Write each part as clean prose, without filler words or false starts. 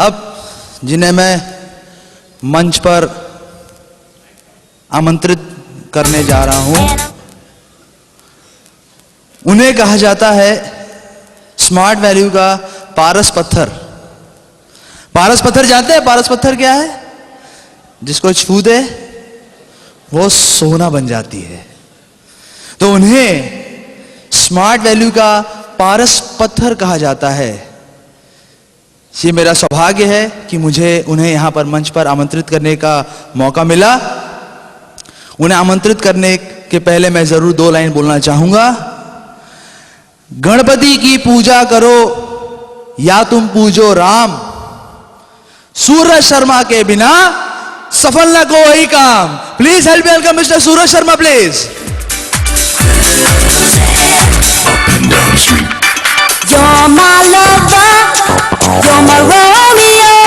अब जिन्हें मैं मंच पर आमंत्रित करने जा रहा हूं, उन्हें कहा जाता है स्मार्ट वैल्यू का पारस पत्थर। पारस पत्थर जानते हैं पारस पत्थर क्या है? जिसको छू दे वो सोना बन जाती है। तो उन्हें स्मार्ट वैल्यू का पारस पत्थर कहा जाता है। ये मेरा सौभाग्य है कि मुझे उन्हें यहां पर मंच पर आमंत्रित करने का मौका मिला। उन्हें आमंत्रित करने के पहले मैं जरूर 2 लाइन बोलना चाहूंगा। गणपति की पूजा करो या तुम पूजो राम, सूरज शर्मा के बिना सफल न कोई काम। Please help welcome mister Suraj Sharma please. You're my lover, you're my Romeo.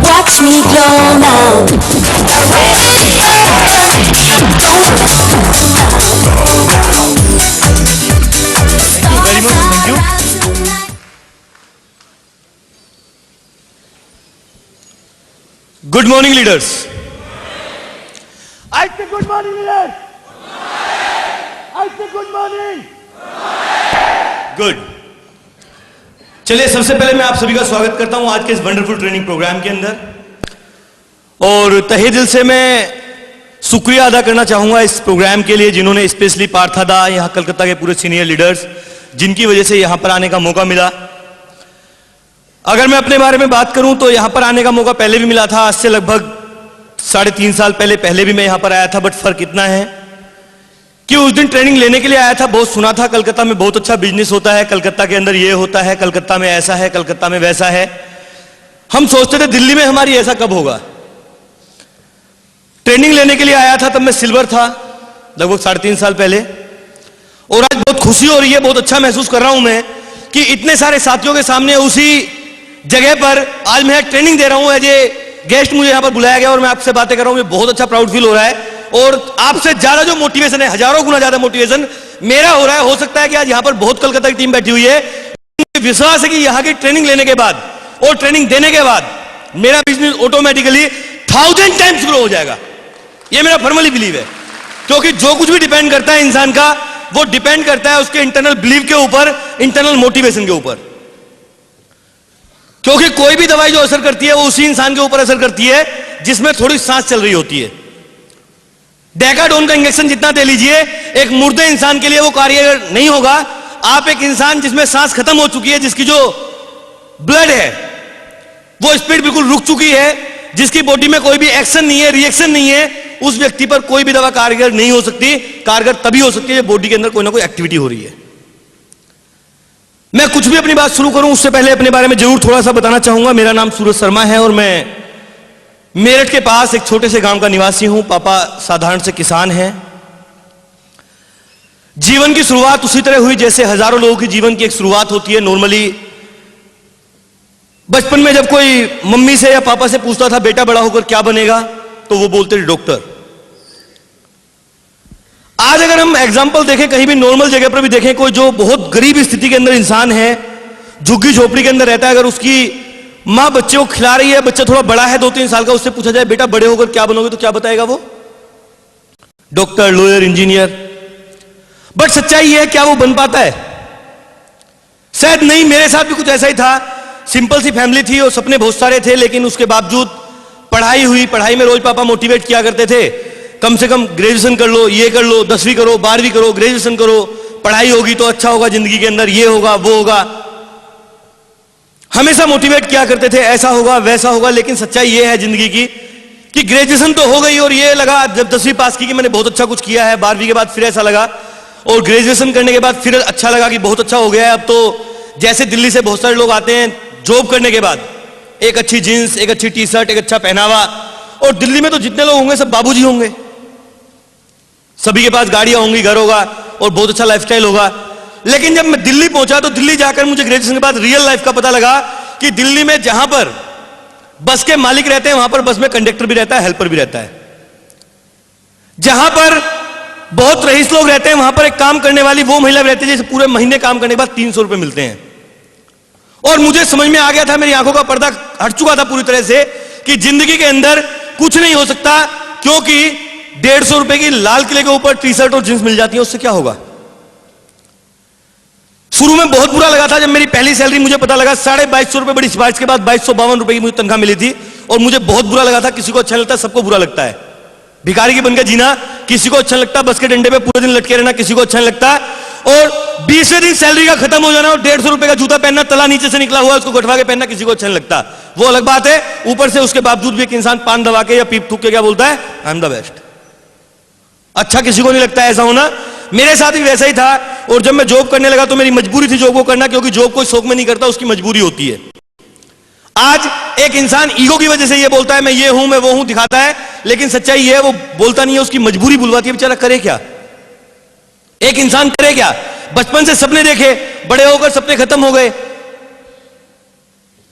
Watch me glow now. Very much, thank you. Good morning, leaders. I say good morning, leaders. I say good morning. Good. चलिए, सबसे पहले मैं आप सभी का स्वागत करता हूं आज के इस वंडरफुल ट्रेनिंग प्रोग्राम के अंदर, और तहे दिल से मैं शुक्रिया अदा करना चाहूंगा इस प्रोग्राम के लिए जिन्होंने स्पेशली पार्थादा, यहां कलकत्ता के पूरे सीनियर लीडर्स, जिनकी वजह से यहां पर आने का मौका मिला। अगर मैं अपने बारे में बात करूं तो यहां पर आने का मौका पहले भी मिला था, आज से लगभग 3.5 साल पहले भी मैं यहां पर आया था। बट फर्क इतना है कि उस दिन ट्रेनिंग लेने के लिए आया था, बहुत सुना था कलकत्ता में बहुत अच्छा बिजनेस होता है, कलकत्ता के अंदर ये होता है, कलकत्ता में ऐसा है, कलकत्ता में वैसा है। हम सोचते थे दिल्ली में हमारी ऐसा कब होगा। ट्रेनिंग लेने के लिए आया था, तब मैं सिल्वर था, लगभग 3.5 साल पहले, और आज बहुत खुशी हो रही है, बहुत अच्छा महसूस कर रहा हूं मैं कि इतने सारे साथियों के सामने उसी जगह पर आज मैं ट्रेनिंग दे रहा हूं। एज ए गेस्ट मुझे यहां पर बुलाया गया और मैं आपसे बातें कर रहा हूं, मुझे बहुत अच्छा प्राउड फील हो रहा है। और आपसे ज्यादा जो मोटिवेशन है, हजारों गुना ज्यादा मोटिवेशन मेरा हो रहा है। हो सकता है कि आज यहां पर बहुत कलकत्ता की टीम बैठी हुई है, विश्वास है कि यहां की ट्रेनिंग लेने के बाद और ट्रेनिंग देने के बाद मेरा बिजनेस ऑटोमेटिकली 1000 टाइम्स ग्रो हो जाएगा। यह मेरा फॉर्मली बिलीव है, क्योंकि जो कुछ भी डिपेंड करता है इंसान का, वो डिपेंड करता है उसके इंटरनल बिलीव के ऊपर, इंटरनल मोटिवेशन के ऊपर। क्योंकि कोई भी दवाई जो असर करती है वो उसी इंसान के ऊपर असर करती है जिसमें थोड़ी सांस चल रही होती है। डेकाडोन का इंजेक्शन जितना दे लीजिए, एक मुर्दे इंसान के लिए वो कार्यगर नहीं होगा। आप एक इंसान जिसमें सांस खत्म हो चुकी है, जिसकी जो ब्लड है वो स्पीड बिल्कुल रुक चुकी है, जिसकी बॉडी में कोई भी एक्शन नहीं है, रिएक्शन नहीं है, उस व्यक्ति पर कोई भी दवा कारगर नहीं हो सकती। कारगर तभी हो सकती है जब बॉडी के अंदर कोई ना कोई एक्टिविटी हो रही है। मैं कुछ भी अपनी बात शुरू करूं उससे पहले अपने बारे में जरूर थोड़ा सा बताना चाहूंगा। मेरा नाम सूरज शर्मा है और मैं मेरठ के पास एक छोटे से गांव का निवासी हूं। पापा साधारण से किसान हैं। जीवन की शुरुआत उसी तरह हुई जैसे हजारों लोगों की जीवन की एक शुरुआत होती है नॉर्मली। बचपन में जब कोई मम्मी से या पापा से पूछता था बेटा बड़ा होकर क्या बनेगा, तो वो बोलते थे डॉक्टर। आज अगर हम एग्जाम्पल देखें, कहीं भी नॉर्मल जगह पर भी देखें, कोई जो बहुत गरीब स्थिति के अंदर इंसान है, झुग्गी झोपड़ी के अंदर रहता है, अगर उसकी मां बच्चे को खिला रही है, बच्चा थोड़ा बड़ा है 2-3 साल का, उससे पूछा जाए बेटा बड़े होकर क्या बनोगे, तो क्या बताएगा वो? Doctor, lawyer, engineer. बट सच्चाई है क्या वो बन पाता है? शायद नहीं। मेरे साथ भी कुछ ऐसा ही था। सिंपल सी फैमिली थी और सपने बहुत सारे थे, लेकिन उसके बावजूद पढ़ाई हुई। पढ़ाई में रोज पापा मोटिवेट किया करते थे, कम से कम ग्रेजुएशन कर लो, ये कर लो, 10वीं करो, 12वीं करो, ग्रेजुएशन करो, पढ़ाई होगी तो अच्छा होगा जिंदगी के अंदर, ये होगा वो होगा। हमेशा मोटिवेट किया करते थे, ऐसा होगा वैसा होगा। लेकिन सच्चाई ये है जिंदगी की कि ग्रेजुएशन तो हो गई और ये लगा जब 10वीं पास की कि मैंने बहुत अच्छा कुछ किया है। 12वीं के बाद फिर ऐसा लगा, और ग्रेजुएशन करने के बाद फिर अच्छा लगा कि बहुत अच्छा हो गया है। अब तो जैसे दिल्ली से बहुत सारे लोग आते हैं जॉब करने के बाद, एक अच्छी जींस, एक अच्छी टी शर्ट, एक अच्छा पहनावा, और दिल्ली में तो जितने लोग होंगे सब बाबूजी होंगे, सभी के पास गाड़ियां होंगी, घर होगा और बहुत अच्छा लाइफस्टाइल होगा। लेकिन जब मैं दिल्ली पहुंचा तो दिल्ली जाकर मुझे ग्रेजुएशन के बाद रियल लाइफ का पता लगा कि दिल्ली में जहां पर बस के मालिक रहते हैं वहां पर बस में कंडक्टर भी रहता है, हेल्पर भी रहता है। जहां पर बहुत रईस लोग रहते हैं वहां पर एक काम करने वाली वो महिला रहती है जिसे पूरे महीने काम करने के बाद 300 रुपए मिलते हैं। और मुझे समझ में आ गया था, मेरी आंखों का पर्दा हट चुका था पूरी तरह से कि जिंदगी के अंदर कुछ नहीं हो सकता, क्योंकि 150 रुपए की लाल किले के ऊपर टी शर्ट और जींस मिल जाती है, उससे क्या होगा। शुरू में बहुत बुरा लगा था, जब मेरी पहली सैलरी मुझे पता लगा 2250 रुपए बड़ी सिफारिश के बाद 2252 रुपए की मुझे तनख्वाह मिली थी, और मुझे बहुत बुरा लगा था। किसी को अच्छा लगता है, सबको बुरा लगता है। भिखारी की बनकर जीना किसी को अच्छा लगता है, बस के डंडे पे पूरे दिन लटके रहना किसी को अच्छा नहीं लगता, और 20वें दिन सैलरी का खत्म हो जाना और 150 रुपए का जूता पहनना, तला नीचे से निकला हुआ उसको गठवा के पहनना किसी को अच्छा नहीं लगता। वो अलग बात है। ऊपर से उसके बावजूद भी एक इंसान पान दबा के या पीप थूक के क्या बोलता है, आई एम द बेस्ट। अच्छा किसी को नहीं लगता ऐसा होना। मेरे साथ भी वैसा ही था, और जब मैं जॉब करने लगा तो मेरी मजबूरी थी जॉब को करना, क्योंकि जॉब कोई शौक में नहीं करता, उसकी मजबूरी होती है। आज एक इंसान ईगो की वजह से ये बोलता है मैं ये हूं मैं वो हूं, दिखाता है, लेकिन सच्चाई ये है वो बोलता नहीं है, उसकी मजबूरी बुलवाती है। बेचारा करे क्या, एक इंसान करे क्या। बचपन से सपने देखे, बड़े होकर सपने खत्म हो गए,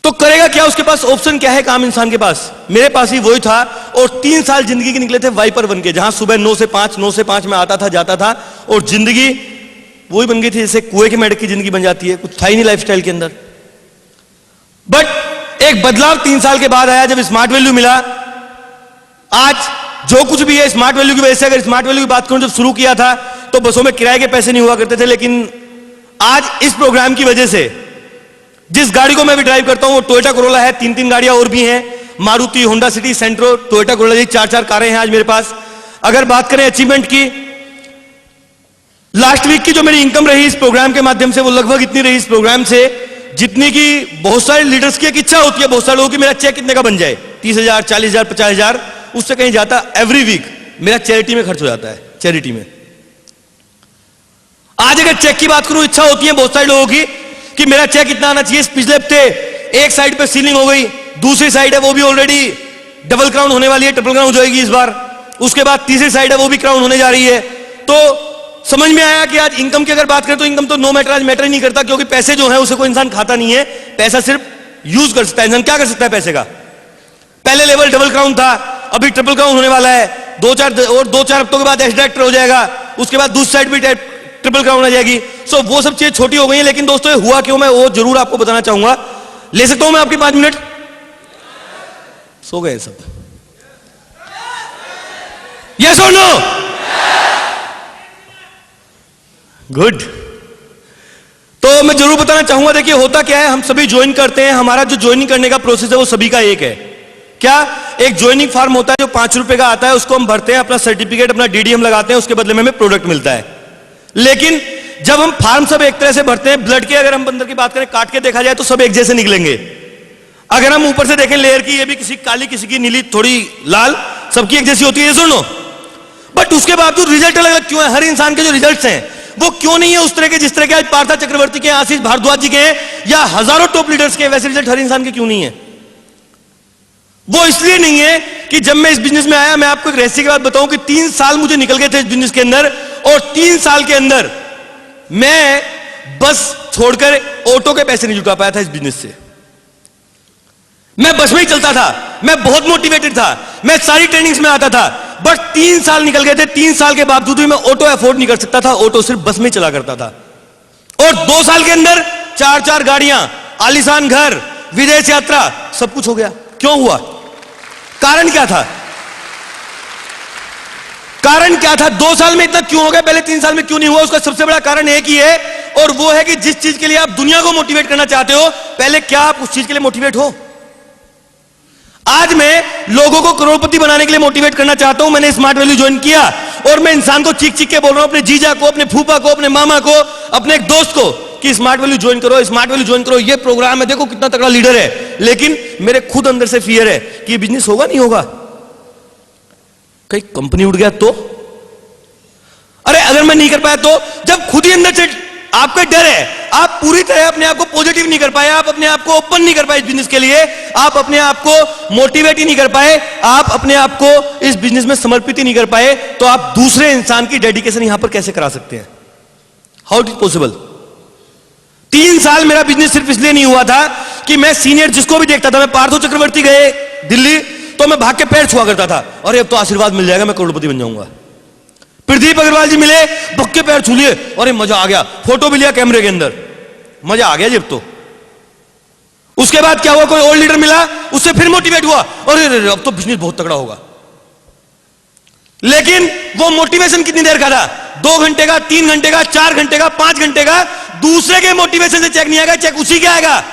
तो करेगा क्या। उसके पास ऑप्शन क्या है काम इंसान के पास। मेरे पास ही वही था, और 3 साल जिंदगी के निकले थे वाइपर बन के, जहां सुबह 9 से 5 में आता था जाता था, और जिंदगी वही बन गई थी जैसे कुएं के मेढक की जिंदगी बन जाती है, कुछ था ही नहीं लाइफस्टाइल के अंदर। बट एक बदलाव 3 साल के बाद आया, जब स्मार्ट वैल्यू मिला। आज जो कुछ भी है स्मार्ट वैल्यू की वजह से। अगर स्मार्ट वैल्यू की बात करूं, जब शुरू किया था तो बसों में किराए के पैसे नहीं हुआ करते थे, लेकिन आज इस प्रोग्राम की वजह से जिस गाड़ी को मैं भी ड्राइव करता हूं वो टोयोटा कोरोला है, 3 गाड़ियां और भी हैं, मारुति, होंडा सिटी, सेंट्रो, टोयोटा कोरोला, ये 4 कारें हैं आज मेरे पास। अगर बात करें अचीवमेंट की, लास्ट वीक की जो मेरी इनकम रही इस प्रोग्राम के माध्यम से, वो लगभग इतनी रही इस प्रोग्राम से जितनी की बहुत सारे लीडर्स की एक इच्छा होती है, बहुत सारे लोगों की मेरा चेक कितने का बन जाए, 30,000, 40,000, 50,000, उससे कहीं जाता। एवरी वीक मेरा चैरिटी में खर्च हो जाता है, चैरिटी में। आज अगर चेक की बात करूं, इच्छा होती है बहुत सारे लोगों की कि मेरा चेक इतना आना चाहिए। पिछले हफ्ते एक साइड पे सीलिंग हो गई, दूसरी साइड है वो भी ऑलरेडी डबल क्राउन होने वाली है, ट्रिपल क्राउन हो जाएगी इस बार। उसके बाद तीसरी साइड है वो भी क्राउन होने जा रही है। तो समझ में आया कि आज इनकम की अगर बात करें तो इनकम तो नो मैटर, आज मैटर ही नहीं करता, क्योंकि पैसे जो है उसे कोई इंसान खाता नहीं है, पैसा सिर्फ यूज कर सकता है। इंसान क्या कर सकता है पैसे का। पहले लेवल डबल क्राउन था, अभी ट्रिपल क्राउन होने वाला है। 2-4 हफ्तों के बाद एस डायरेक्टर हो जाएगा, उसके बाद दूसरी साइड भी ट्रिपल क्राउन आ जाएगी। सो वो सब चीजें छोटी हो गई हैं, लेकिन दोस्तों ये हुआ क्यों मैं वो जरूर आपको बताना चाहूंगा। ले सकता हूं मैं आपकी 5 मिनट? सो गए सब? यस और नो? गुड। तो मैं जरूर बताना चाहूंगा, देखिए होता क्या है, हम सभी ज्वाइन करते हैं, हमारा जो ज्वाइनिंग करने का प्रोसेस है वो सभी का एक है। क्या? एक ज्वाइनिंग फॉर्म होता है जो 5 रुपए का आता है, उसको हम भरते हैं, अपना सर्टिफिकेट, अपना डीडी हम लगाते हैं, उसके बदले में हमें प्रोडक्ट मिलता है। लेकिन जब हम फॉर्म सब एक तरह से भरते हैं, ब्लड के अगर हम अंदर की बात करें, काट के देखा जाए तो सब एक जैसे निकलेंगे। अगर हम ऊपर से देखें लेयर की, ये भी किसी काली, किसी की नीली, थोड़ी लाल, सबकी एक जैसी होती है, सुनो। बट उसके बावजूद रिजल्ट अलग अलग क्यों है? हर इंसान के जो रिजल्ट्स हैं वो क्यों नहीं है उस तरह के जिस तरह के आज पार्था चक्रवर्ती के, आशीष भारद्वाज जी के हैं, या हजारों टॉप लीडर्स के? वैसे रिजल्ट हर इंसान के क्यों नहीं है? वो इसलिए नहीं है कि जब मैं इस बिजनेस में आया, मैं आपको एक रहस्य की बात बताऊं कि 3 साल मुझे निकल गए थे इस बिजनेस के अंदर, और 3 साल के अंदर मैं बस छोड़कर ऑटो के पैसे नहीं जुटा पाया था इस बिजनेस से। मैं बस में ही चलता था, मैं बहुत मोटिवेटेड था, मैं सारी ट्रेनिंग्स में आता था, बट 3 साल निकल गए थे। 3 साल के बावजूद भी मैं ऑटो अफोर्ड नहीं कर सकता था, ऑटो सिर्फ बस में चला करता था। और 2 साल के अंदर 4 गाड़ियां, आलीशान घर, विदेश यात्रा, सब कुछ हो गया। क्यों हुआ? कारण क्या था? कारण क्या था? 2 साल में इतना क्यों हो गया, पहले 3 साल में क्यों नहीं हुआ? उसका सबसे बड़ा कारण एक ही है, और वो है कि जिस चीज के लिए आप दुनिया को मोटिवेट करना चाहते हो, पहले क्या आप उस चीज के लिए मोटिवेट हो? आज मैं लोगों को करोड़पति बनाने के लिए मोटिवेट करना चाहता हूं। मैंने स्मार्ट वैल्यू ज्वाइन किया, और मैं इंसान को चीख चीख के बोल रहा हूं, अपने जीजा को, अपने फूफा को, अपने मामा को, अपने एक दोस्त को, कि स्मार्ट वैल्यू ज्वाइन करो, स्मार्ट वैल्यू ज्वाइन करो, ये प्रोग्राम है, देखो कितना तगड़ा लीडर है। लेकिन मेरे खुद अंदर से फियर है कि ये बिजनेस होगा नहीं होगा, कहीं कंपनी उठ गया तो, अरे अगर मैं नहीं कर पाया तो। जब खुद ही अंदर से आपका डर है, आप पूरी तरह अपने आप को पॉजिटिव नहीं कर पाए, आप अपने आप को ओपन नहीं कर पाए इस बिजनेस के लिए, आप अपने आप को मोटिवेट ही नहीं कर पाए, आप अपने आप को इस बिजनेस में समर्पित ही नहीं कर पाए, तो आप दूसरे इंसान की डेडिकेशन यहां पर कैसे करा सकते हैं? How it is possible? 3 साल मेरा बिजनेस सिर्फ इसलिए नहीं हुआ था कि मैं सीनियर जिसको भी देखता था, मैं पार्थो चक्रवर्ती गए दिल्ली तो मैं भाग के पैर छुआ करता था, अरे अब तो आशीर्वाद मिल जाएगा, मैं करोड़पति बन जाऊंगा। प्रदीप अग्रवाल जी मिले, भक्के पैर छू लिए, अरे मजा आ गया, फोटो भी लिया कैमरे के अंदर, मजा आ गया जब तो। उसके बाद क्या हुआ, कोई और लीडर मिला, उससे फिर मोटिवेट हुआ, अरे अब तो बिजनेस बहुत तगड़ा होगा। लेकिन वो मोटिवेशन कितनी देर का था? 2 घंटे का, 3 घंटे का, 4 घंटे का, 5 घंटे का। दूसरे के मोटिवेशन से चेक नहीं आएगा, चेक उसी के आएगा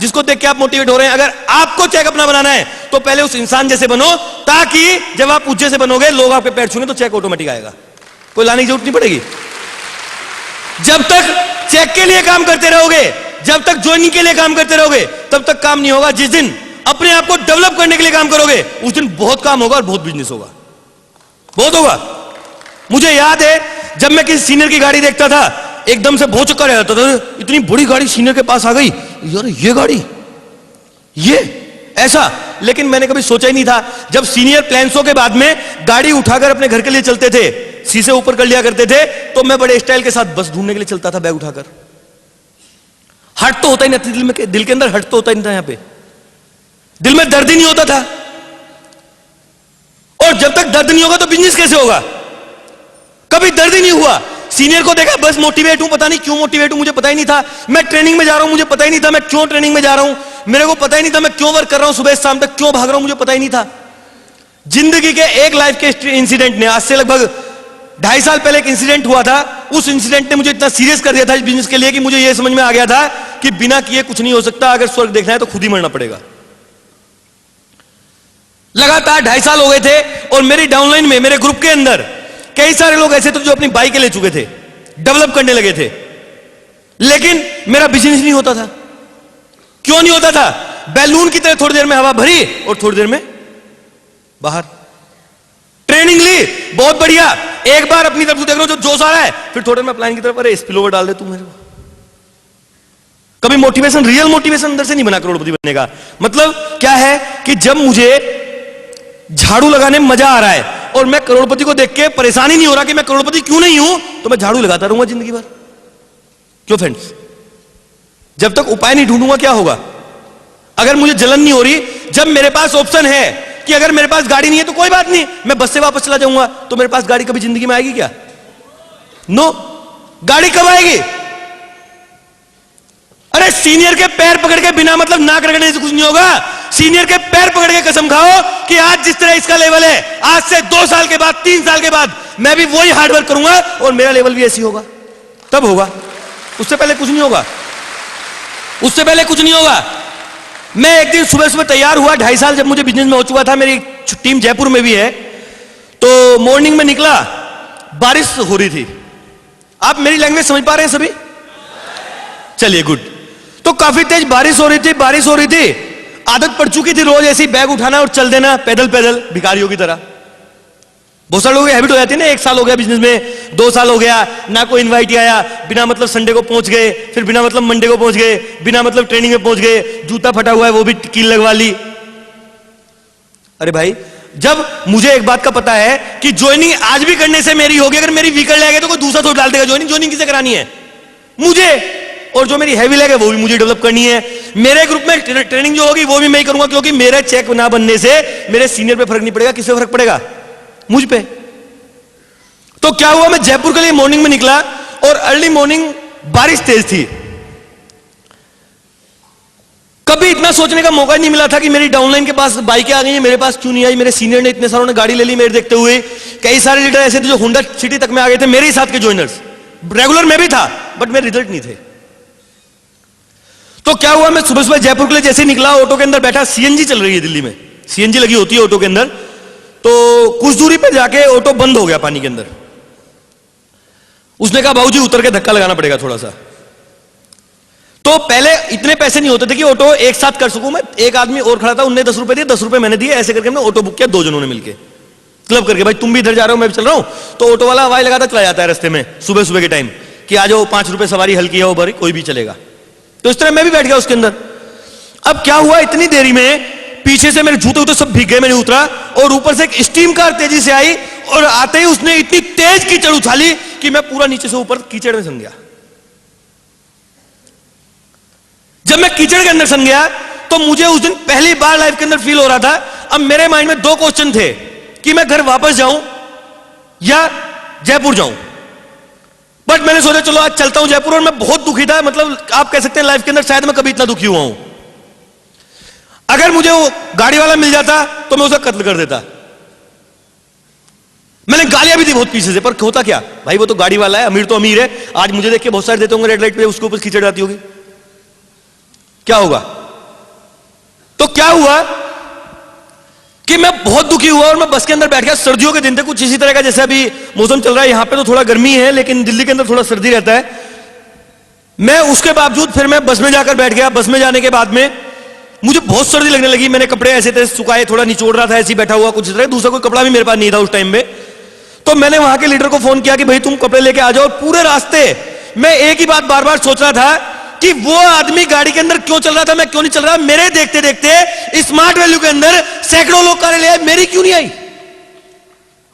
जिसको देख के आप मोटिवेट हो रहे हैं। अगर आपको चेक अपना बनाना है तो पहले उस इंसान जैसे बनो, ताकि जब आप उस जैसे बनोगे, लोग आपके पैर छूने तो चेक ऑटोमेटिक आएगा, कोई लाने की जरूरत नहीं पड़ेगी। जब तक चेक के लिए काम करते रहोगे, जब तक ज्वाइनिंग के लिए काम करते रहोगे, तब तक काम नहीं होगा। जिस दिन अपने आप को डेवलप करने के लिए काम करोगे, उस दिन बहुत काम होगा और बहुत बिजनेस होगा, बहुत होगा। मुझे याद है जब मैं किसी सीनियर की गाड़ी देखता था, एकदम से बहुत चक्कर आ जाता था, इतनी बड़ी गाड़ी सीनियर के पास आ गई, यार ये गाड़ी, ये ऐसा। लेकिन मैंने कभी सोचा ही नहीं था, जब सीनियर प्लान्सों के बाद में गाड़ी उठाकर अपने घर के लिए चलते थे, शीशे ऊपर कर लिया करते थे, तो मैं बड़े स्टाइल के साथ बस ढूंढने के लिए चलता था बैग उठाकर। हट तो होता ही नहीं था दिल में, दिल के अंदर हट तो होता ही नहीं था, यहां पे दिल में दर्द ही नहीं होता था। और जब तक दर्द नहीं होगा तो बिजनेस कैसे होगा? कभी दर्द ही नहीं हुआ। सीनियर को देखा, बस मोटिवेट हूं, पता नहीं क्यों मोटिवेट हूं, मुझे पता ही नहीं था। मैं ट्रेनिंग में जा रहा हूं, मुझे पता ही नहीं था मैं क्यों ट्रेनिंग में जा रहा हूं, मेरे को पता ही नहीं था मैं क्यों वर्क कर रहा हूं, सुबह शाम तक क्यों भाग रहा हूं, मुझे पता ही नहीं था। जिंदगी के एक लाइफ के इंसिडेंट ने, आज से लगभग 2.5 साल पहले एक इंसिडेंट हुआ था, उस इंसिडेंट ने मुझे इतना सीरियस कर दिया था इस बिजनेस के लिए कि मुझे यह समझ में आ गया था कि बिना किए कुछ नहीं हो सकता। अगर स्वर्ग देखना है तो खुद ही मरना पड़ेगा। लगातार 2.5 साल हो गए थे और मेरी डाउनलाइन में, मेरे ग्रुप के अंदर कई सारे लोग ऐसे थे जो अपनी बाइक ले चुके थे, डेवलप करने लगे थे, लेकिन मेरा बिजनेस नहीं होता था। क्यों नहीं होता था? बैलून की तरह थोड़ी देर में हवा भरी और थोड़ी देर में बाहर। ट्रेनिंग ली, बहुत बढ़िया, एक बार अपनी तरफ से देख रहा हूं जो जोश आ रहा है, फिर थोड़ी देर में प्लान की तरफ, अरे स्पिल ओवर डाल दे तू मेरे को। कभी मोटिवेशन, रियल मोटिवेशन अंदर से नहीं बना करोड़पति बनने का। मतलब क्या है कि जब मुझे झाड़ू लगाने में मजा आ रहा है और मैं करोड़पति को देख के परेशानी नहीं हो रहा कि मैं करोड़पति क्यों नहीं हूं, तो मैं झाड़ू लगाता रहूंगा जिंदगी भर। क्यों फ्रेंड्स? जब तक उपाय नहीं ढूंढूंगा क्या होगा? अगर मुझे जलन नहीं हो रही, जब मेरे पास ऑप्शन है कि अगर मेरे पास गाड़ी नहीं है तो कोई बात नहीं, मैं बस से वापस चला जाऊंगा, तो मेरे पास गाड़ी कभी जिंदगी में आएगी क्या? नो। गाड़ी कब आएगी? अरे सीनियर के पैर पकड़ के बिना मतलब नाक रगड़ने से कुछ नहीं होगा। सीनियर के पैर पकड़ के कसम खाओ कि आज जिस तरह इसका लेवल है, आज से 2 साल के बाद, 3 साल के बाद मैं भी वही हार्डवर्क करूंगा और मेरा लेवल भी ऐसी होगा, तब होगा। उससे पहले कुछ नहीं होगा, उससे पहले कुछ नहीं होगा। मैं एक दिन सुबह सुबह तैयार हुआ, 2.5 साल जब मुझे बिजनेस में हो चुका था, मेरी टीम जयपुर में भी है, तो मॉर्निंग में निकला, बारिश हो रही थी। आप मेरी लैंग्वेज समझ पा रहे हैं सभी? चलिए गुड। तो काफी तेज बारिश हो रही थी, बारिश हो रही थी, आदत पड़ चुकी थी रोज ऐसी बैग उठाना और चल देना पैदल पैदल भिखारियों की तरह। बहुत सारे लोगों की हैबिट हो जाती है ना, 1 साल हो गया बिजनेस में, 2 साल हो गया, ना कोई इनवाइट ही आया, बिना मतलब संडे को पहुंच गए, फिर बिना मतलब मंडे को पहुंच गए, बिना मतलब ट्रेनिंग में पहुंच गए, जूता फटा हुआ है वो भी कील लगवा ली। अरे भाई, जब मुझे एक बात का पता है कि ज्वाइनिंग आज भी करने से मेरी होगी, अगर मेरी वीकर लैग है तो कोई दूसरा थोड़ा डाल देगा ज्वाइनिंग। ज्वाइनिंग किसे करानी है? मुझे। और जो मेरी हैवी लैग है वो भी मुझे डेवलप करनी है। मेरे ग्रुप में ट्रेनिंग जो होगी वो भी मैं ही करूंगा, क्योंकि मेरे चेक ना बनने से मेरे सीनियर पे फर्क नहीं पड़ेगा। किस पे फर्क पड़ेगा? मुझ पे। तो क्या हुआ, मैं जयपुर के लिए मॉर्निंग में निकला और अर्ली मॉर्निंग बारिश तेज थी। कभी इतना सोचने का मौका नहीं मिला था कि मेरी डाउनलाइन के पास बाइकें आ गई हैं, मेरे पास क्यों नहीं आई। मेरे सीनियर ने इतने सारों ने गाड़ी ले ली मेरे देखते हुए। कई सारे लीडर ऐसे थे जो होंडा सिटी तक में आ गए थे मेरे साथ के ज्वाइनर्स। रेगुलर में भी था बट मेरे रिजल्ट नहीं थे। तो क्या हुआ, मैं सुबह सुबह जयपुर के लिए जैसे निकला, ऑटो के अंदर बैठा, सीएनजी चल रही है दिल्ली में, सीएनजी लगी होती है ऑटो के अंदर। तो कुछ दूरी पे जाके ऑटो बंद हो गया पानी के अंदर। उसने कहा बाबूजी उतर के धक्का लगाना पड़ेगा थोड़ा सा। तो पहले इतने पैसे नहीं होते थे कि ऑटो एक साथ कर सकूं मैं। एक आदमी और खड़ा था, उनने 10 रुपए दिए, 10 रुपए मैंने दिए, ऐसे करके हमने ऑटो बुक किया 2 जनों ने मिलकर, क्लब करके। भाई तुम भी इधर जा रहे हो, मैं भी चल रहा हूं। तो ऑटो वाला आवाज लगाता चला जाता है रास्ते में सुबह सुबह के टाइम कि आ जाओ, 5 रुपए सवारी हल्की है, ऊबर कोई भी चलेगा। तो इस तरह मैं भी बैठ गया उसके अंदर। अब क्या हुआ, इतनी देरी में पीछे से मेरे जूते उते सब भीग गए। मैंने उतरा और ऊपर से एक स्टीम कार तेजी से आई और आते ही उसने इतनी तेज कीचड़ उछाली कि मैं पूरा नीचे से ऊपर कीचड़ में सन गया। जब मैं कीचड़ के अंदर सन गया तो मुझे उस दिन पहली बार लाइफ के अंदर फील हो रहा था। अब मेरे माइंड में 2 क्वेश्चन थे कि मैं घर वापस जाऊं या जयपुर जाऊं। बट मैंने सोचा चलो आज चलता हूं जयपुर। और मैं बहुत दुखी था, मतलब आप कह सकते हैं लाइफ के अंदर शायद मैं कभी इतना दुखी हुआ हूं। अगर मुझे वो गाड़ी वाला मिल जाता तो मैं उसे कत्ल कर देता। मैंने गालियां भी दी बहुत पीछे से, पर होता क्या भाई, वो तो गाड़ी वाला है, अमीर तो अमीर है। आज मुझे देख के बहुत सारे देते होंगे रेड लाइट पे, उसके ऊपर कीचड़ जाती होगी, क्या होगा? तो क्या हुआ कि मैं बहुत दुखी हुआ और मैं बस के अंदर बैठ गया। सर्दियों के दिन थे, कुछ इसी तरह का जैसे अभी मौसम चल रहा है। यहां पे तो थोड़ा गर्मी है, लेकिन दिल्ली के अंदर थोड़ा सर्दी रहता है। मैं उसके बावजूद फिर मैं बस में जाकर बैठ गया। बस में जाने के बाद में मुझे बहुत सर्दी लगने लगी। मैंने कपड़े ऐसे थे सुखाए, थोड़ा निचोड़ रहा था, ऐसे ही बैठा हुआ कुछ तरह, दूसरा कोई कपड़ा भी मेरे पास नहीं था उस टाइम में। तो मैंने वहां के लीडर को फोन किया कि भाई तुम कपड़े लेके आ जाओ। पूरे रास्ते मैं एक ही बात बार बार सोच रहा था कि वो आदमी गाड़ी के अंदर क्यों चल रहा था, मैं क्यों नहीं चल रहा। मेरे देखते देखते स्मार्ट वैल्यू के अंदर सैकड़ों लोग कार ले आए, मेरी क्यों नहीं आई?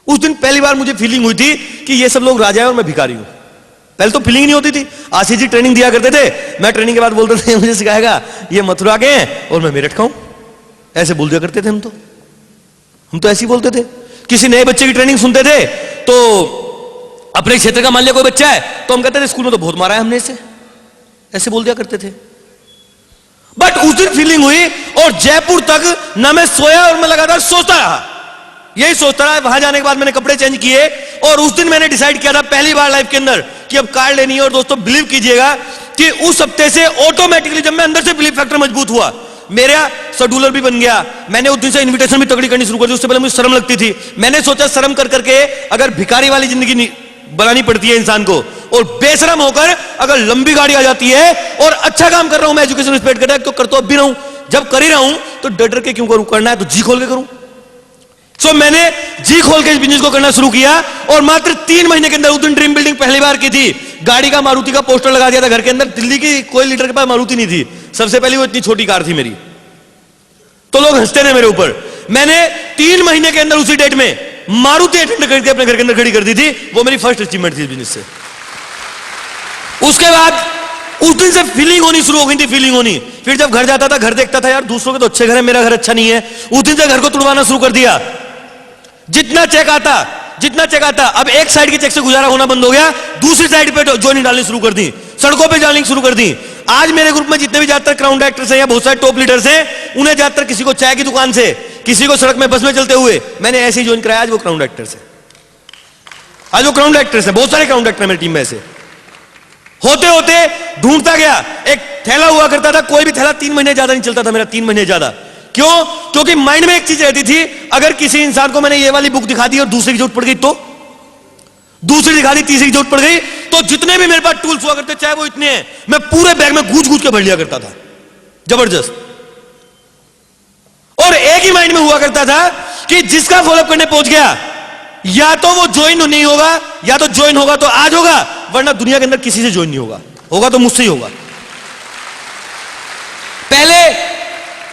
उस दिन पहली बार मुझे फीलिंग हुई थी कि ये सब लोग राजा है और मैं भिखारी हूं। पहले तो फीलिंग नहीं होती थी। आशीष जी ट्रेनिंग दिया करते थे, मैं ट्रेनिंग के बाद बोलते थे मुझे सिखाएगा ये मथुरा के हैं और मैं मेरठ का हूं, ऐसे बोल दिया करते थे हम तो ऐसे ही बोलते थे। किसी नए बच्चे की ट्रेनिंग सुनते थे तो अपने क्षेत्र का मान लिया कोई बच्चा है तो हम कहते थे स्कूल में तो बहुत मारा है हमने इसे, ऐसे बोल दिया करते थे। बट उस दिन फीलिंग हुई और जयपुर तक ना मैं सोया और मैं लगातार सोचता रहा, यही सोचता रहा। वहां जाने के बाद मैंने कपड़े चेंज किए और उस दिन मैंने डिसाइड किया था पहली बार लाइफ के अंदर कि अब कार लेनी है। और दोस्तों बिलीव कीजिएगा कि उस हफ्ते से ऑटोमेटिकली जब मैं अंदर से बिलीव फैक्टर मजबूत हुआ, मेरा शेड्यूलर भी बन गया। मैंने उस दिन से इनविटेशन भी तगड़ी करनी शुरू कर दी। उससे पहले मुझे शर्म लगती थी। मैंने सोचा शर्म कर करके अगर भिखारी वाली जिंदगी बनानी पड़ती है इंसान को, और बेशरम होकर अगर लंबी गाड़ी आ जाती है और अच्छा काम कर रहा हूं, मैं एजुकेशन स्प्रेड कर रहा हूं तो कर तो अब भी रहा हूं, जब कर ही रहा हूं तो डर डर के क्यों करूं, करना है तो जी खोल के करूं। सो मैंने जी खोल के इस बिजनेस को करना शुरू किया और मात्र 3 महीने के अंदर, उस दिन ड्रीम बिल्डिंग पहली बार की थी, गाड़ी का मारुति का पोस्टर लगा दिया था घर के अंदर। दिल्ली की कोई लीडर के पास मारुति नहीं थी, सबसे पहली वो इतनी छोटी कार थी मेरी, तो लोग हंसते थे मेरे ऊपर। मैंने 3 महीने के अंदर उसी डेट में मारुति 800 खरीद के अपने घर के अंदर खड़ी कर दी थी। वो मेरी फर्स्ट अचीवमेंट थी इस बिजनेस से। उसके बाद उस दिन से फीलिंग होनी शुरू हो गई थी, फीलिंग होनी। फिर जब घर जाता था, घर देखता था यार दूसरों के तो अच्छे घर है, मेरा घर अच्छा नहीं है। उस दिन से घर को तुड़वाना शुरू कर दिया। जितना चेक आता, अब एक साइड के चेक से गुजारा होना बंद हो गया, दूसरी साइड पे जॉइनिंग डालनी शुरू कर दी, सड़कों पे डालनी शुरू कर दी। आज मेरे ग्रुप में जितने भी ज्यादातर क्राउन एक्टर्स हैं या बहुत सारे टॉप लीडर्स हैं, उन्हें ज्यादातर किसी को चाय की दुकान से, किसी को सड़क में बस में चलते हुए मैंने ऐसे ही ज्वाइन कराया। आज वो क्राउन एक्टर्स है, आज वो क्राउन एक्टर्स है, बहुत सारे क्राउन एक्टर मेरी टीम में ऐसे। होते होते ढूंढता गया, एक थैला हुआ करता था, कोई भी थैला 3 महीने ज्यादा नहीं चलता था मेरा, 3 महीने ज्यादा। क्यों? क्योंकि माइंड में एक चीज रहती थी, अगर किसी इंसान को मैंने ये वाली बुक दिखा दी और दूसरी की जरूरत पड़ गई तो, दूसरी दिखा दी, तीसरी की जरूरत पड़ गई तो, जितने भी मेरे पास टूल्स हुआ करते चाहे वो इतने हैं, मैं पूरे बैग में गूंज के भर लिया करता था, जबरदस्त। और एक ही माइंड में हुआ करता था कि जिसका फॉलोअप करने पहुंच गया, या तो वो ज्वाइन नहीं होगा, या तो ज्वाइन होगा तो आज होगा, वरना दुनिया के अंदर किसी से ज्वाइन नहीं होगा, होगा तो मुझसे ही होगा। पहले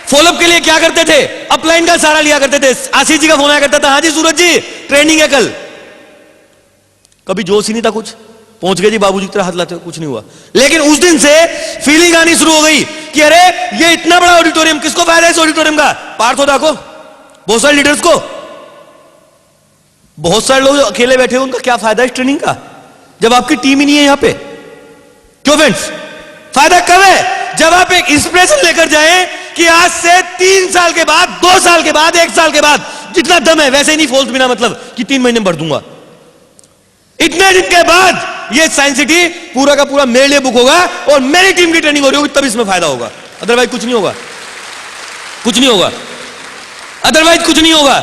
फॉलोअप के लिए क्या करते थे, अपलाइन का सहारा लिया करते थे। आशीष जी का फोन आया करता था, हाँ जी सूरज जी ट्रेनिंग है कल। कभी जोश ही नहीं था कुछ, पहुंच गए जी बाबूजी की तरह हाथ लाते हो, कुछ नहीं हुआ। लेकिन उस दिन से फीलिंग आनी शुरू हो गई कि अरे ये इतना बड़ा ऑडिटोरियम, किसको फायदा है इस ऑडिटोरियम का? पार्थोदा को, बहुत सारे लीडर्स को, बहुत सारे लोग अकेले बैठे हुए, उनका क्या फायदा इस ट्रेनिंग का, जब आपकी टीम ही नहीं है यहां पे। क्यों फ्रेंड्स? फायदा कब है? जब आप एक इंस्पिरेशन लेकर जाएं कि आज से 3 साल के बाद, 2 साल के बाद, 1 साल के बाद, जितना दम है वैसे ही नहीं फॉल्स बिना मतलब कि 3 महीने में भर दूंगा। इतने दिन के बाद ये साइंस सिटी पूरा का पूरा मेरे लिए बुक होगा और मेरी टीम की ट्रेनिंग हो रही होगी, तब इसमें फायदा होगा, अदरवाइज कुछ नहीं होगा, कुछ नहीं होगा, अदरवाइज कुछ नहीं होगा।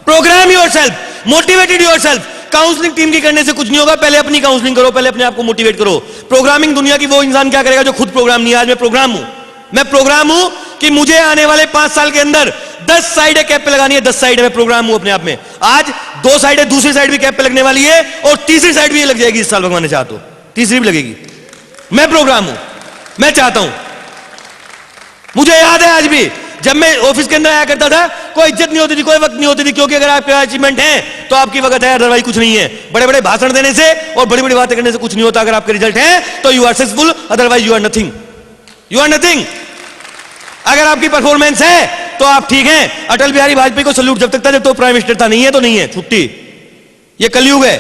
Program yourself, motivated yourself. Counselling team की करने से कुछ नहीं होगा, पहले अपनी काउंसलिंग करो, पहले अपने आप को मोटिवेट करो। प्रोग्रामिंग दुनिया की वो इंसान क्या करेगा जो खुद प्रोग्राम नहीं है। आज मैं प्रोग्राम हूं, मैं प्रोग्राम हूं कि मुझे आने वाले 5 साल के अंदर 10 साइडें कैप पे लगानी है, 10 साइड में प्रोग्राम हूं अपने आप में। आज 2 साइडें, दूसरी साइड भी कैप पे लगने वाली है और तीसरी साइड भी लग जाएगी इस साल, भगवान ने चाहा तो तीसरी भी लगेगी। मैं प्रोग्राम हूं, मैं चाहता हूं। मुझे याद है आज भी जब मैं ऑफिस के अंदर आया करता था, कोई इज्जत नहीं होती थी, कोई वक्त नहीं होती थी, क्योंकि अगर आपके अचीवमेंट है तो आपकी वक्त है, अदरवाइज कुछ नहीं है। बड़े बड़े भाषण देने से और बड़ी बड़ी बातें करने से कुछ नहीं होता। अगर आपके रिजल्ट है तो you are successful, otherwise you are nothing, you are nothing. अगर आपकी परफॉर्मेंस है तो आप ठीक हैं। अटल बिहारी वाजपेयी को सल्यूट जब तक था जब तो प्राइम मिनिस्टर था, नहीं है तो नहीं है, छुट्टी। ये कलयुग है,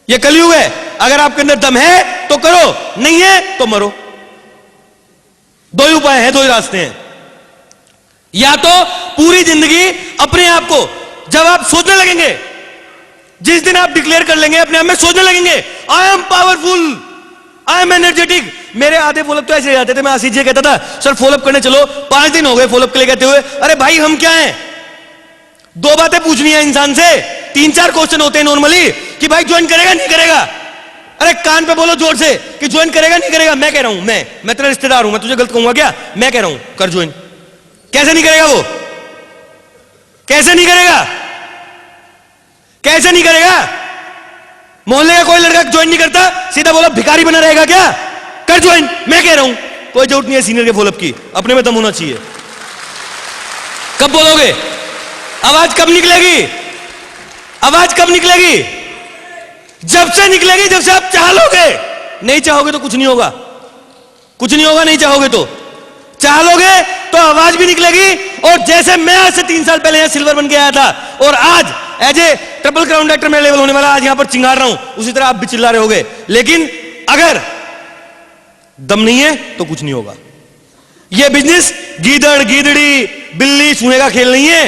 ये कलयुग है। अगर आपके अंदर दम है तो करो, नहीं है तो मरो। 2 ही उपाय हैं, 2 ही रास्ते हैं। या तो पूरी जिंदगी अपने आप को, जब आप सोचने लगेंगे, जिस दिन आप डिक्लेयर कर लेंगे अपने आप में, सोचने लगेंगे I am powerful, I am energetic. मेरे आधे फॉलोअप तो ऐसे जाते थे, मैं आशीष जी कहता था सर फॉलोअप करने चलो, 5 दिन हो गए फॉलोअप के लिए कहते हुए। अरे भाई हम क्या हैं, 2 बातें पूछनी है इंसान से, 3-4 क्वेश्चन होते हैं नॉर्मली कि भाई ज्वाइन करेगा नहीं करेगा। अरे कान पे बोलो जोर से कि ज्वाइन करेगा नहीं करेगा। मैं कह रहा हूं, मैं तेरा रिश्तेदार हूं, मैं तुझे गलत कहूंगा क्या? मैं कह रहा हूं कर ज्वाइन। कैसे नहीं करेगा वो? कैसे नहीं करेगा? कैसे नहीं करेगा? मोहल्ले का कोई लड़का ज्वाइन नहीं करता, सीधा बोला भिखारी बना रहेगा क्या? कर ज्वाइन। मैं कह रहा हूं कोई जरूरत नहीं है सीनियर के फॉलोअप की, अपने में दम होना चाहिए। कब बोलोगे? आवाज कब निकलेगी? आवाज कब निकलेगी? जब से निकलेगी जब से आप चाह लोगे। नहीं चाहोगे तो कुछ नहीं होगा, कुछ नहीं होगा। नहीं चाहोगे तो, चाह लोगे तो आवाज भी निकलेगी। और जैसे मैं आज से 3 साल पहले यहां सिल्वर बन के आया था और आज as a triple crown actor में लेवल होने वाला, आज यहां पर चिंगार रहा हूं, उसी तरह आप भी चिल्ला रहे होगे। लेकिन अगर दम नहीं है तो कुछ नहीं होगा। यह बिजनेस गीदड़ गीदड़ी बिल्ली चूहे का खेल नहीं है,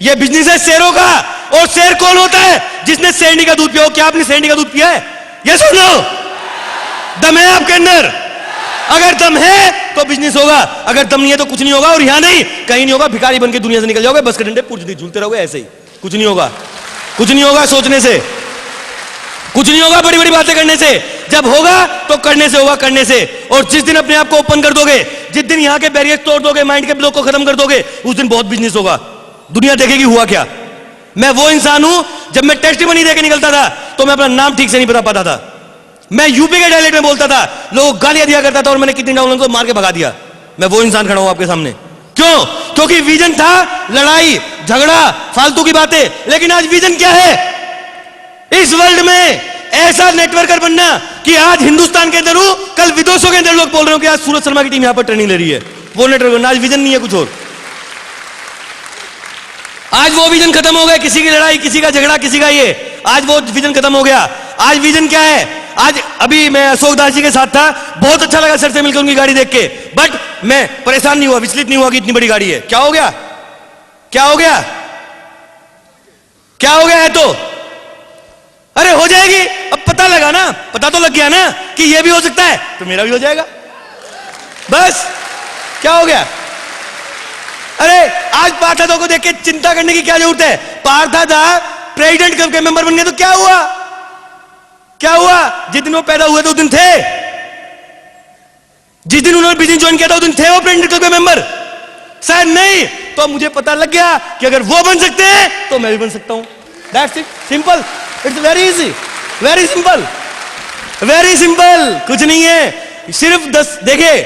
यह बिजनेस है शेरों का। और शेर कौन होता है? जिसने शेरनी का दूध पिया हो। क्या आपने शेरनी का दूध पिया है? यह सुन लो, दम है आपके अंदर। अगर दम है तो बिजनेस होगा, अगर दम नहीं है तो कुछ नहीं होगा। और यहां नहीं, कहीं नहीं होगा, भिखारी बन के दुनिया से निकल जाओगे, बस के डंडे पूछ दी झूलते रहोगे ऐसे ही। कुछ नहीं होगा, कुछ नहीं होगा सोचने से, कुछ नहीं होगा बड़ी बड़ी बातें करने से। जब होगा तो करने से होगा, करने से। और जिस दिन अपने आप को ओपन कर दोगे, जिस दिन यहां के बैरियर तोड़ दोगे, माइंड के ब्लॉक को खत्म कर दोगे, उस दिन बहुत बिजनेस होगा। दुनिया देखेगी हुआ क्या। मैं वो इंसान हूं, जब मैं टेस्टिमनी देके निकलता था तो मैं अपना नाम ठीक से नहीं बता पाता था। मैं यूपी के डायलेक्ट में बोलता था, लोग गालियां दिया करता था और मैंने कितनी डाउनलोड को मार के भगा दिया। मैं वो इंसान खड़ा हूं आपके सामने। क्यों? क्योंकि विजन था लड़ाई झगड़ा फालतू की बातें। लेकिन आज विजन क्या है? इस वर्ल्ड में ऐसा नेटवर्कर बनना कि आज हिंदुस्तान के अंदर हूं, कल विदेशों के अंदर लोग बोल रहे हो कि आज सूरज शर्मा की टीम यहां पर ट्रेनिंग ले रही है। वो नेटवर्क बनना, आज विजन नहीं है कुछ और। आज वो विजन खत्म हो गया, किसी की लड़ाई किसी का झगड़ा किसी का ये, आज वो विजन खत्म हो गया। आज विजन क्या है? आज अभी मैं अशोक दास जी के साथ था, बहुत अच्छा लगा सर से मिलकर उनकी गाड़ी देख के, बट मैं परेशान नहीं हुआ, विचलित नहीं हुआ कि इतनी बड़ी गाड़ी है। क्या हो गया? क्या हो गया? क्या हो गया है तो? अरे हो जाएगी, अब पता लगा ना, पता तो लग गया ना कि ये भी हो सकता है तो मेरा भी हो जाएगा, बस। क्या हो गया? अरे आज पार्थादा को देख के चिंता करने की क्या जरूरत है? पार्थादा प्रेसिडेंट कब के मेंबर बन गए तो क्या हुआ? क्या हुआ? जिस दिन वो पैदा हुए थे उस दिन थे, जिस दिन उन्होंने बिजनेस ज्वाइन किया था उस दिन थे वो प्रेसिडेंट क्लब के मेंबर? शायद नहीं। तो मुझे पता लग गया कि अगर वो बन सकते हैं तो मैं भी बन सकता हूं। That's it, simple, it's very easy, very simple, very simple. कुछ नहीं है, सिर्फ 10 देखिए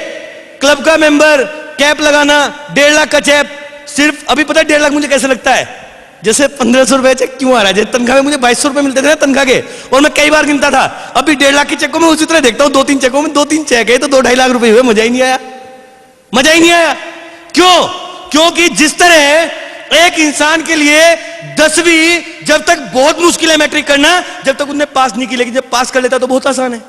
क्लब का मेंबर, कैप लगाना, 1.5 लाख का चेक। सिर्फ अभी पता है 1.5 लाख मुझे कैसे लगता है? जैसे 1500 रुपए चेक क्यों आ रहा है? तनख्वाह में मुझे 2200 रुपए मिलते थे ना तनख्वाह के, और मैं कई बार गिनता था। अभी 1.5 लाख के चेक को मैं उसी तरह देखता हूं, 2-3 चेकों में 2-3 चेक है तो 2-2.5 लाख रुपए हुए। मजा ही नहीं आया, मजा ही नहीं आया। क्यों? क्योंकि जिस तरह एक इंसान के लिए 10वीं जब तक बहुत मुश्किल है मैट्रिक करना, जब तक उसने पास नहीं की, लेकिन जब पास कर लेता तो बहुत आसान है।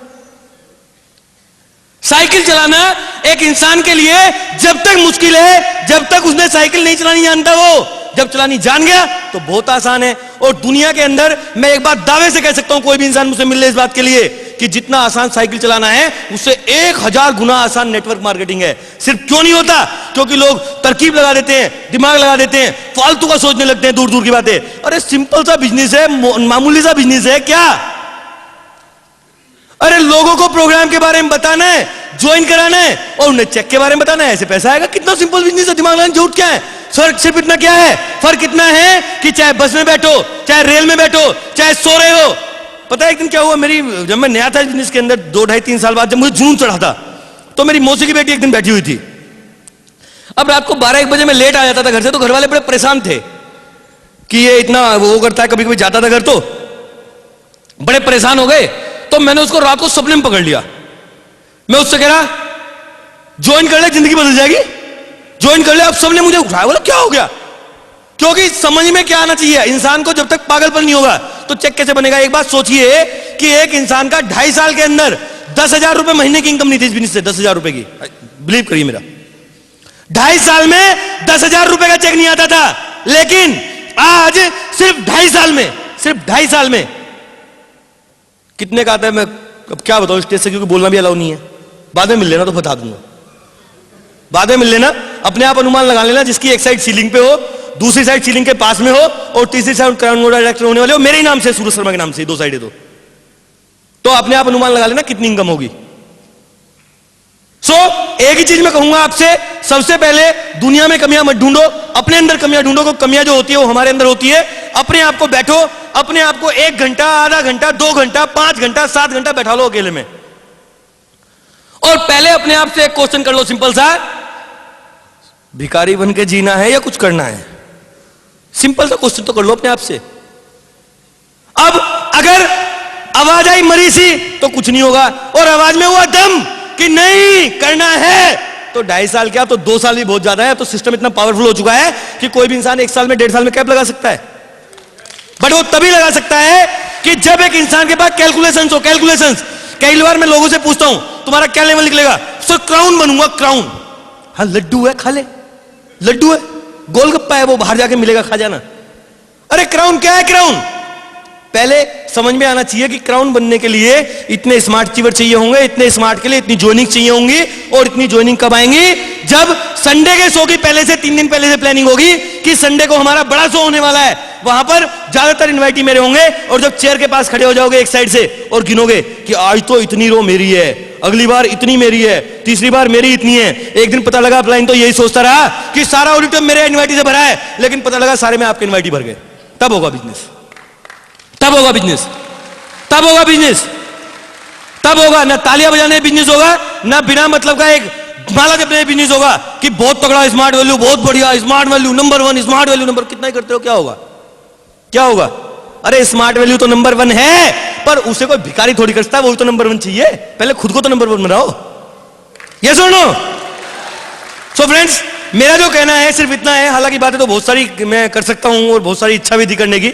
साइकिल चलाना एक इंसान के लिए जब तक मुश्किल है, जब तक उसने साइकिल नहीं चलानी जानता, वो जब चलानी जान गया तो बहुत आसान है। और दुनिया के अंदर मैं एक बात दावे से कह सकता हूं, कोई भी इंसान मुझसे मिल ले इस बात के लिए, कि जितना आसान साइकिल चलाना है उससे 1000 गुना आसान नेटवर्क मार्केटिंग है। सिर्फ क्यों नहीं होता? क्योंकि लोग तरकीब लगा देते हैं, दिमाग लगा देते हैं, फालतू का सोचने लगते हैं, दूर दूर की बातें। अरे सिंपल सा बिजनेस है, मामूली सा बिजनेस है क्या? अरे लोगों को प्रोग्राम के बारे में बताना है, ज्वाइन कराना है और उन्हें चेक के बारे में बताना है, ऐसे पैसा आएगा। कितना सिंपल बिजनेस है, दिमाग लगाने जरूरत क्या है? फर्क सिर्फ इतना क्या है? फर्क इतना है कि चाहे बस में बैठो, चाहे रेल में बैठो, चाहे सो रहे हो। पता है एक दिन क्या हुआ? जब मैं नया था बिजनेस के अंदर, 2-2.5-3 साल बाद, जब मुझे जुनून चढ़ा था, तो मेरी मौसी की बेटी एक दिन बैठी हुई थी। अब रात को 12-1 बजे मैं लेट आ जाता था घर से, तो घर वाले बड़े परेशान थे कि ये इतना वो करता है, कभी कभी जाता था घर तो बड़े परेशान हो गए। तो मैंने उसको रात को सपने में पकड़ लिया। मैं उससे कह रहा ज्वाइन कर ले, जिंदगी बदल जाएगी, ज्वाइन कर ले। अब सबने मुझे उठाया, बोला क्या हो गया? क्योंकि समझ में क्या आना चाहिए इंसान को, जब तक पागलपन नहीं होगा तो चेक कैसे बनेगा? एक बात सोचिए कि एक इंसान का 2.5 साल के अंदर 10,000 रुपए महीने की इनकम नहीं थी इस बिजनेस से, 10,000 रुपए की। बिलीव करिए मेरा, 2.5 साल में 10,000 रुपए का चेक नहीं आता था, लेकिन आज सिर्फ 2.5 साल में कितने का आता है? मैं अब क्या बताऊं स्टेज से, क्योंकि बोलना भी अलाउ नहीं है। बाद में मिल लेना तो बता दूंगा, बाद में मिल लेना। अपने आप अनुमान लगा लेना, जिसकी एक साइड सीलिंग पे हो, दूसरी साइड सीलिंग के पास में हो और तीसरी साइड क्राउन मोड डायरेक्टर होने वाले हो, मेरे ही नाम से, सूरज शर्मा के नाम से, 2 साइडें तो अपने आप अनुमान लगा लेना कितनी इनकम होगी। एक ही चीज मैं कहूंगा आपसे, सबसे पहले दुनिया में कमियां मत ढूंढो, अपने अंदर कमियां ढूंढो। कमियां जो होती है वो हमारे अंदर होती है। अपने आप को बैठो, अपने आप को 1 घंटा, आधा घंटा, 2 घंटा, 5 घंटा, 7 घंटा बैठा लो अकेले में, और पहले अपने आप से एक क्वेश्चन कर लो सिंपल सा, भिखारी बन के जीना है या कुछ करना है? सिंपल सा क्वेश्चन तो कर लो अपने आप से। अब अगर आवाज आई मरी सी तो कुछ नहीं होगा, और आवाज में हुआ दम कि नहीं करना है, तो 2.5 साल क्या, तो 2 साल भी बहुत ज्यादा है। तो सिस्टम इतना पावरफुल हो चुका है कि कोई भी इंसान 1 साल में, 1.5 साल में कैप लगा सकता है। बट वो तभी लगा सकता है कि जब एक इंसान के पास कैलकुलेशंस हो। कैलकुलेशंस कई बार मैं लोगों से पूछता हूं, तुम्हारा क्या लेवल निकलेगा? सर क्राउन बनूंगा, क्राउन। हाँ लड्डू है, खा ले, लड्डू है, गोलगप्पा है, वो बाहर जाके मिलेगा, खा जाना। अरे क्राउन क्या है? क्राउन पहले समझ में आना चाहिए कि क्राउन बनने के लिए इतने स्मार्ट अचीवर चाहिए होंगे, इतने स्मार्ट के लिए इतनी ज्वाइनिंग चाहिए होंगी, और इतनी ज्वाइनिंग कब आएंगी? जब संडे के शो की पहले से 3 दिन पहले से प्लानिंग होगी कि संडे को हमारा बड़ा शो होने वाला है, वहां पर ज्यादातर इनवाइटी मेरे होंगे, और जब चेयर के पास खड़े हो जाओगे एक साइड से और गिनोगे कि आज तो इतनी रो मेरी है, अगली बार इतनी मेरी है, तीसरी बार मेरी इतनी है। एक दिन पता लगा प्लान तो यही सोचता रहा कि सारा ऑडिटोरियम मेरे इनवाइटी से भरा है, लेकिन पता लगा सारे में आपके इनवाइटी भर गए। तब होगा बिजनेस, तब होगा बिजनेस, तब होगा बिजनेस, तब होगा। ना तालियां बजाने बिजनेस होगा, ना बिना मतलब का एक माला जपने बिजनेस होगा कि बहुत तगड़ा स्मार्ट वैल्यू, बहुत बढ़िया smart value number 1, smart value number, कितना ही करते हो क्या होगा? क्या होगा? अरे स्मार्ट वैल्यू तो नंबर 1 है, पर उसे कोई भिखारी थोड़ी करता है, वो तो नंबर 1 चाहिए। पहले खुद को तो नंबर 1 बनाओ। ये सुनो। सो फ्रेंड्स, मेरा जो कहना है सिर्फ इतना है, हालांकि बातें तो बहुत सारी मैं कर सकता हूं और बहुत सारी इच्छा भी थी करने की,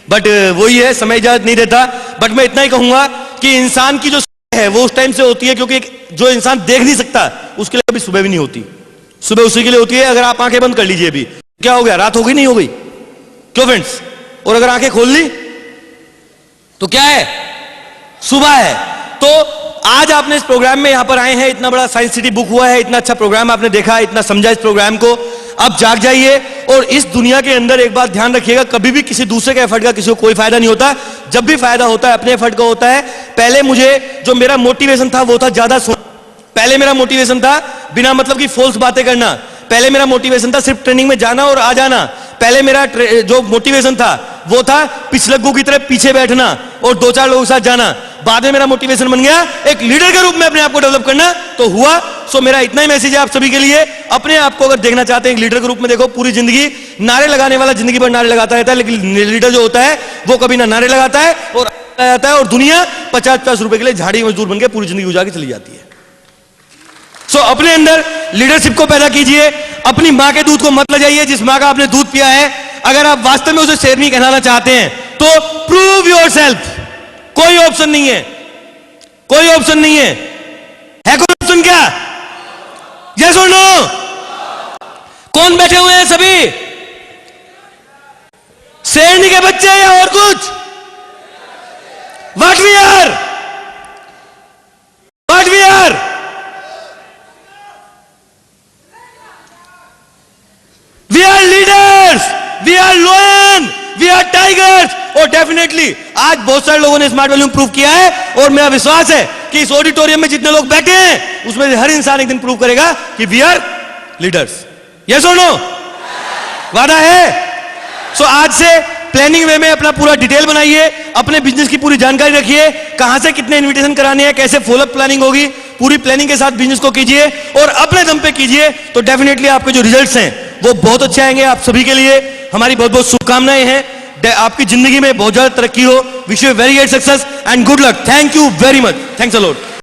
बट वही है, समय इजाजत नहीं देता। बट मैं इतना ही कहूंगा कि इंसान की जो है वो उस टाइम से होती है, क्योंकि जो इंसान देख नहीं सकता उसके लिए अभी सुबह भी नहीं होती, सुबह उसी के लिए होती है। अगर आप आंखें बंद कर लीजिए अभी, क्या हो गया? रात हो गई, नहीं हो गई? क्यों फ्रेंड्स? और अगर आंखें खोल ली तो क्या है? सुबह है। तो आज आपने इस प्रोग्राम में यहां पर आए हैं, इतना बड़ा साइंस सिटी बुक हुआ है, इतना अच्छा प्रोग्राम आपने देखा, इतना समझा इस प्रोग्राम को। अब जाग जाइए, और इस दुनिया के अंदर एक बात ध्यान रखिएगा, कभी भी किसी दूसरे के एफर्ट का किसी को कोई फायदा नहीं होता। जब भी फायदा होता है अपने एफर्ट का होता है। पहले मुझे जो मेरा मोटिवेशन था वो था ज्यादा पहले मेरा मोटिवेशन था बिना मतलब की फॉल्स बातें करना। पहले मेरा मोटिवेशन था सिर्फ ट्रेनिंग में जाना और आ जाना। पहले मेरा जो मोटिवेशन था वो था पिछलग्गू की तरह पीछे बैठना और 2-4 लोगों के साथ जाना। बाद में मेरा मोटिवेशन बन गया एक लीडर के रूप में अपने आप को डेवलप करना, तो हुआ। सो मेरा इतना ही मैसेज है आप सभी के लिए, अपने आप को अगर देखना चाहते हैं एक लीडर के रूप में देखो। पूरी जिंदगी नारे लगाने वाला जिंदगी भर नारे लगाता रहता है, लेकिन लीडर जो होता है वो कभी ना नारे लगाता है और दुनिया 50-50 रुपए के लिए झाड़ी मजदूर बनकर पूरी जिंदगी गुजार के चली जाती है। सो अपने अंदर लीडरशिप को पैदा कीजिए। अपनी मां के दूध को मत ले जाइए, जिस मां का आपने दूध पिया है। अगर आप वास्तव में उसे शेरनी कहलाना चाहते हैं तो प्रूव योरसेल्फ। कोई ऑप्शन नहीं है, कोई ऑप्शन नहीं है। है कोई ऑप्शन क्या? यस और नो? कौन बैठे हुए हैं सभी? शेरनी के बच्चे या और कुछ? What we are, what we are. We are leaders, we are lion, we are tigers। और डेफिनेटली आज बहुत सारे लोगों ने स्मार्ट वैल्यू प्रूव किया है, और मेरा विश्वास है कि इस ऑडिटोरियम में जितने लोग बैठे हैं उसमें से हर इंसान एक दिन प्रूव करेगा कि वी आर लीडर्स। यस और नो? वादा है? सो आज से प्लानिंग वे में अपना पूरा डिटेल बनाइए, अपने बिजनेस की पूरी जानकारी रखिए, कहां से कितने इनविटेशन कराने हैं, कैसे फॉलोअप प्लानिंग होगी, पूरी प्लानिंग के साथ बिजनेस को कीजिए और अपने दम पे कीजिए। तो डेफिनेटली आपके जो रिजल्ट्स हैं वो बहुत अच्छे आएंगे। आप सभी के लिए हमारी बहुत बहुत शुभकामनाएं हैं। आपकी जिंदगी में बहुत ज्यादा तरक्की हो। Wish you very great success and good luck. Thank you very much. Thanks a lot.